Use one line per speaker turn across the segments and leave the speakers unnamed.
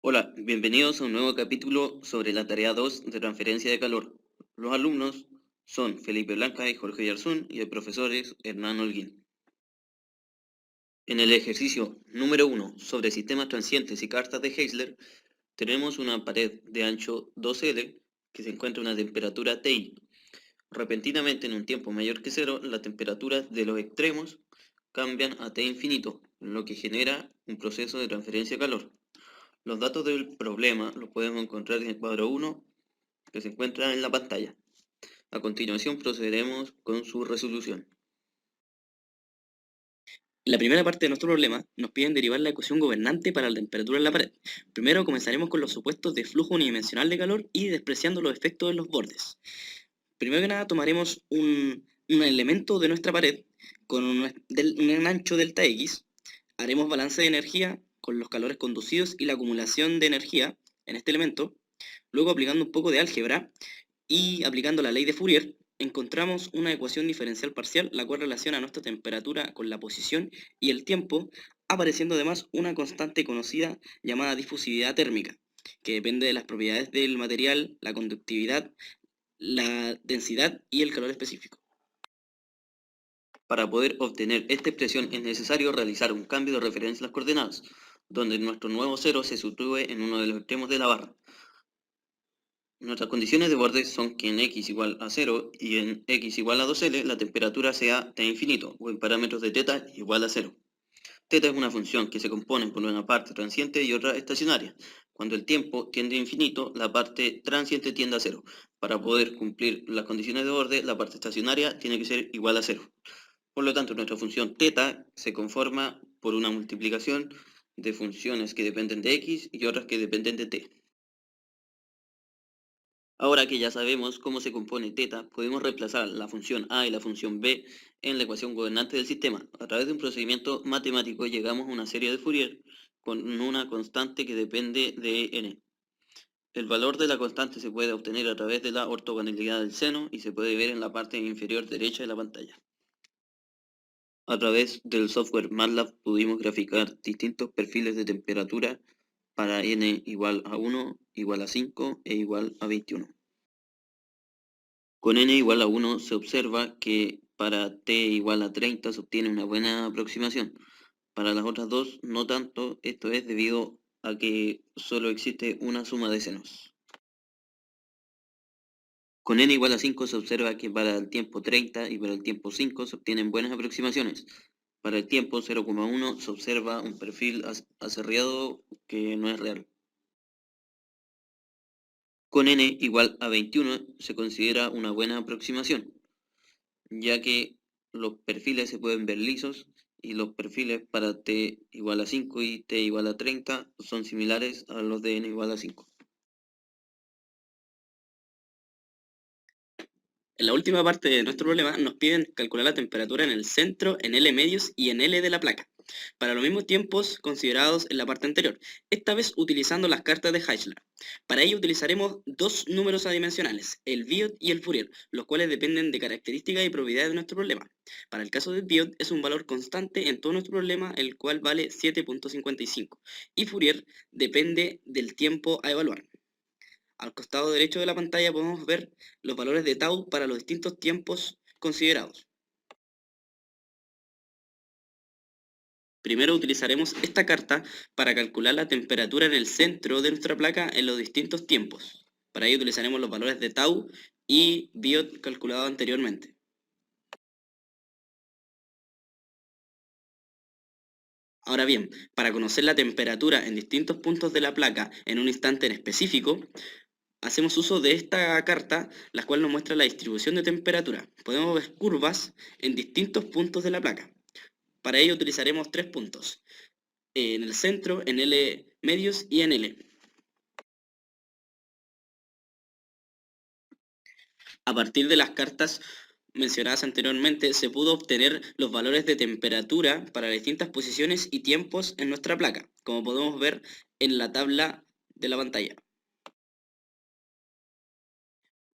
Hola, bienvenidos a un nuevo capítulo sobre la tarea 2 de transferencia de calor. Los alumnos son Felipe Blanca y Jorge Yarzún y el profesor es Hernán Holguín. En el ejercicio número 1 sobre sistemas transientes y cartas de Heisler, tenemos una pared de ancho 2L que se encuentra a una temperatura Ti. Repentinamente, en un tiempo mayor que cero, las temperaturas de los extremos cambian a T infinito, lo que genera un proceso de transferencia de calor. Los datos del problema los podemos encontrar en el cuadro 1 que se encuentra en la pantalla. A continuación procederemos con su resolución.
En la primera parte de nuestro problema, nos piden derivar la ecuación gobernante para la temperatura en la pared. Primero comenzaremos con los supuestos de flujo unidimensional de calor y despreciando los efectos en los bordes. Primero que nada tomaremos un elemento de nuestra pared con un ancho delta X, haremos balance de energía con los calores conducidos y la acumulación de energía en este elemento, luego aplicando un poco de álgebra y aplicando la ley de Fourier, encontramos una ecuación diferencial parcial, la cual relaciona nuestra temperatura con la posición y el tiempo, apareciendo además una constante conocida llamada difusividad térmica, que depende de las propiedades del material, la conductividad, la densidad y el calor específico.
Para poder obtener esta expresión es necesario realizar un cambio de referencia a las coordenadas, donde nuestro nuevo cero se sitúe en uno de los extremos de la barra. Nuestras condiciones de borde son que en x igual a 0 y en x igual a 2L la temperatura sea T infinito, o en parámetros de θ igual a 0. Θ es una función que se compone por una parte transiente y otra estacionaria. Cuando el tiempo tiende a infinito, la parte transiente tiende a cero. Para poder cumplir las condiciones de borde, la parte estacionaria tiene que ser igual a cero. Por lo tanto, nuestra función θ se conforma por una multiplicación de funciones que dependen de x y otras que dependen de t. Ahora que ya sabemos cómo se compone θ, podemos reemplazar la función a y la función b en la ecuación gobernante del sistema. A través de un procedimiento matemático llegamos a una serie de Fourier con una constante que depende de n. El valor de la constante se puede obtener a través de la ortogonalidad del seno y se puede ver en la parte inferior derecha de la pantalla. A través del software MATLAB pudimos graficar distintos perfiles de temperatura para n igual a 1, igual a 5 e igual a 21. Con n igual a 1 se observa que para t igual a 30 se obtiene una buena aproximación. Para las otras dos no tanto, esto es debido a que solo existe una suma de senos. Con n igual a 5 se observa que para el tiempo 30 y para el tiempo 5 se obtienen buenas aproximaciones. Para el tiempo 0,1 se observa un perfil aserreado que no es real. Con n igual a 21 se considera una buena aproximación, ya que los perfiles se pueden ver lisos y los perfiles para t igual a 5 y t igual a 30 son similares a los de n igual a 5.
En la última parte de nuestro problema nos piden calcular la temperatura en el centro, en L medios y en L de la placa, para los mismos tiempos considerados en la parte anterior, esta vez utilizando las cartas de Heisler. Para ello utilizaremos dos números adimensionales, el Biot y el Fourier, los cuales dependen de características y propiedades de nuestro problema. Para el caso del Biot es un valor constante en todo nuestro problema, el cual vale 7.55, y Fourier depende del tiempo a evaluar. Al costado derecho de la pantalla podemos ver los valores de tau para los distintos tiempos considerados. Primero utilizaremos esta carta para calcular la temperatura en el centro de nuestra placa en los distintos tiempos. Para ello utilizaremos los valores de tau y biot calculado anteriormente. Ahora bien, para conocer la temperatura en distintos puntos de la placa en un instante en específico, hacemos uso de esta carta, la cual nos muestra la distribución de temperatura. Podemos ver curvas en distintos puntos de la placa. Para ello utilizaremos tres puntos, en el centro, en L medios y en L. A partir de las cartas mencionadas anteriormente, se pudo obtener los valores de temperatura para distintas posiciones y tiempos en nuestra placa, como podemos ver en la tabla de la pantalla.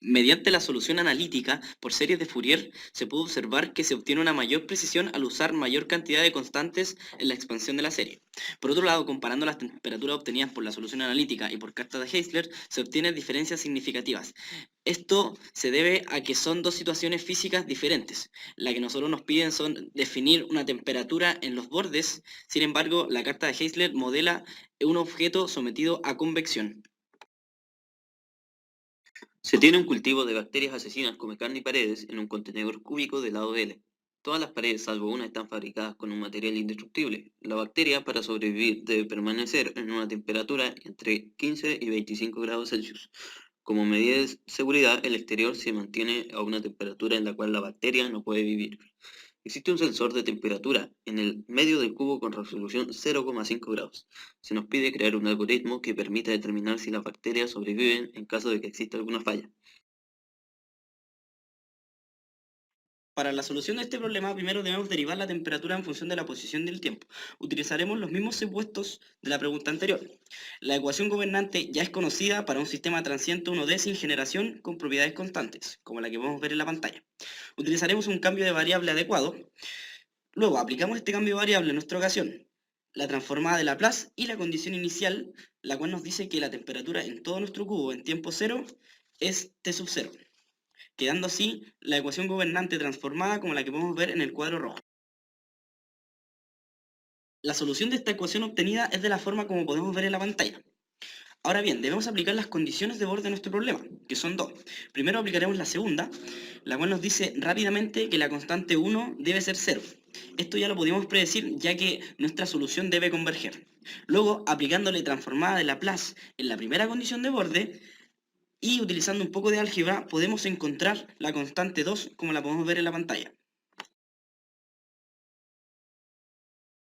Mediante la solución analítica por series de Fourier se puede observar que se obtiene una mayor precisión al usar mayor cantidad de constantes en la expansión de la serie. Por otro lado, comparando las temperaturas obtenidas por la solución analítica y por carta de Heisler, se obtienen diferencias significativas. Esto se debe a que son dos situaciones físicas diferentes. La que nosotros nos piden son definir una temperatura en los bordes, sin embargo, la carta de Heisler modela un objeto sometido a convección.
Se tiene un cultivo de bacterias asesinas come carne y paredes en un contenedor cúbico de lado L. Todas las paredes, salvo una, están fabricadas con un material indestructible. La bacteria, para sobrevivir, debe permanecer en una temperatura entre 15 y 25 grados Celsius. Como medida de seguridad, el exterior se mantiene a una temperatura en la cual la bacteria no puede vivir. Existe un sensor de temperatura en el medio del cubo con resolución 0,5 grados. Se nos pide crear un algoritmo que permita determinar si las bacterias sobreviven en caso de que exista alguna falla.
Para la solución de este problema, primero debemos derivar la temperatura en función de la posición del tiempo. Utilizaremos los mismos supuestos de la pregunta anterior. La ecuación gobernante ya es conocida para un sistema transiente 1D sin generación con propiedades constantes, como la que podemos ver en la pantalla. Utilizaremos un cambio de variable adecuado. Luego aplicamos este cambio de variable en nuestra ocasión, la transformada de Laplace y la condición inicial, la cual nos dice que la temperatura en todo nuestro cubo en tiempo cero es T sub 0, quedando así la ecuación gobernante transformada como la que podemos ver en el cuadro rojo. La solución de esta ecuación obtenida es de la forma como podemos ver en la pantalla. Ahora bien, debemos aplicar las condiciones de borde de nuestro problema, que son dos. Primero aplicaremos la segunda, la cual nos dice rápidamente que la constante 1 debe ser 0. Esto ya lo podíamos predecir ya que nuestra solución debe converger. Luego, aplicándole transformada de Laplace en la primera condición de borde, y utilizando un poco de álgebra podemos encontrar la constante 2 como la podemos ver en la pantalla.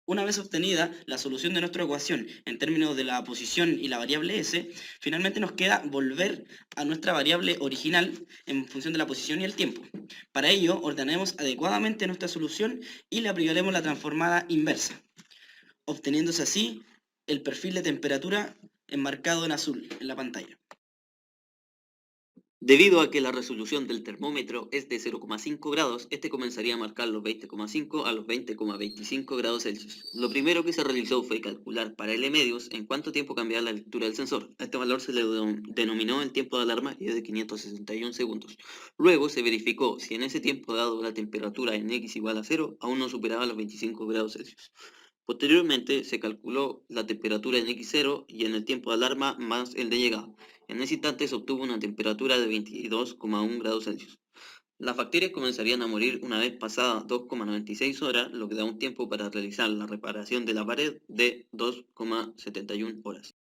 Una vez obtenida la solución de nuestra ecuación en términos de la posición y la variable s, finalmente nos queda volver a nuestra variable original en función de la posición y el tiempo. Para ello, ordenaremos adecuadamente nuestra solución y le aplicaremos la transformada inversa, obteniéndose así el perfil de temperatura enmarcado en azul en la pantalla.
Debido a que la resolución del termómetro es de 0,5 grados, este comenzaría a marcar los 20,5 a los 20,25 grados Celsius. Lo primero que se realizó fue calcular para L medios en cuánto tiempo cambiaba la lectura del sensor. A este valor se le denominó el tiempo de alarma y es de 561 segundos. Luego se verificó si en ese tiempo dado la temperatura en X igual a 0 aún no superaba los 25 grados Celsius. Posteriormente se calculó la temperatura en X0 y en el tiempo de alarma más el de llegada. En ese instante se obtuvo una temperatura de 22,1 grados Celsius. Las bacterias comenzarían a morir una vez pasadas 2,96 horas, lo que da un tiempo para realizar la reparación de la pared de 2,71 horas.